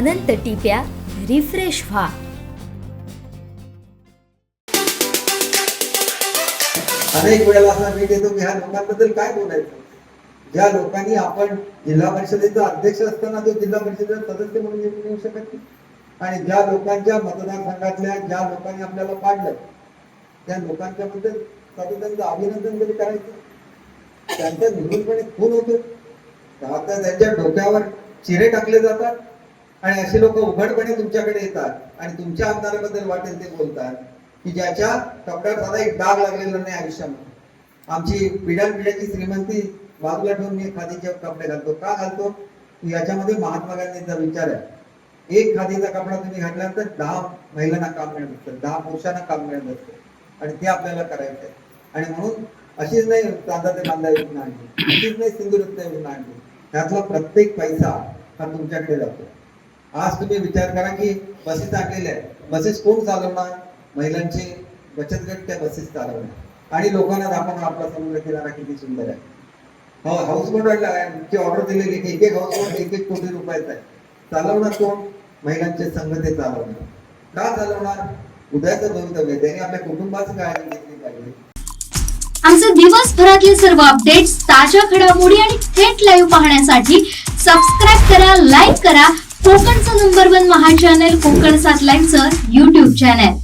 अनंत टिप्या refresh व्हा. अनेक वेळेला असा वेळ येतो की ह्या लोकांबद्दल काय बोलायचं. ज्या लोकांनी आपण जिल्हा परिषदेचा अध्यक्ष असताना तो जिल्हा परिषदेचा सदस्य म्हणून निवडून येऊ शकत नाही, आणि ज्या लोकांच्या मतदारसंघातल्या ज्या लोकांनी आपल्याला पाडलं त्या लोकांच्या बद्दल त्यांचं अभिनंदन तरी करायचं. त्यांचा निवडूनपणे खून होतो, आता त्यांच्या डोक्यावर चिरे टाकले जातात आणि असे लोक उघडपणे तुमच्याकडे येतात आणि तुमच्या आमदाराबद्दल वाटेल ते बोलतात की ज्याच्या कपड्यावर साधा एक डाग लागलेला नाही आयुष्यामध्ये. आमची पिढ्यानपिढ्याची श्रीमंती बाजूला ठेवून मी खादीचे कपडे घालतो. का घालतो? याच्यामध्ये महात्मा गांधींचा विचार आहे. एक खादीचा कपडा तुम्ही घातल्यानंतर 10 महिलांना काम मिळत असतं, 10 पुरुषांना काम मिळत असतं, आणि ते आपल्याला करायचं आहे. आणि म्हणून अशीच नाही चांदा ते बांधा योजना आणली, अशीच नाही सिंधुदुर्ग योजना आणली. त्यातला प्रत्येक पैसा हा तुमच्याकडे जातो. आज तुम्ही विचार करा की बसेस आणलेल्या आहेत, बसेस कोण चालवणार? महिलांचे बचत गट त्या बसेस चालवणार आणि लोकांना दाखवणार आपला समुद्र किनारा किती सुंदर आहे. हो, हाऊसबोटची ऑर्डर दिलेली, एक एक हाऊसबोट 1-1 कोटी रुपयाचा आहे. चालवणार कोण? महिलांचे संघ ते चालवणार. का चालवणार? उद्याचं भवितव्य त्यांनी आपल्या कुटुंबाची काळजी घेतली पाहिजे. आमचे दिवसभरातले सर्व अपडेट्स, ताज्या घडामोडी आणि थेट लाईव्ह पाहण्यासाठी सबस्क्राईब करा, लाईक करा कोकणचं नंबर 1 महा चॅनल कोकण 7 लाईव्हचं YouTube चॅनल.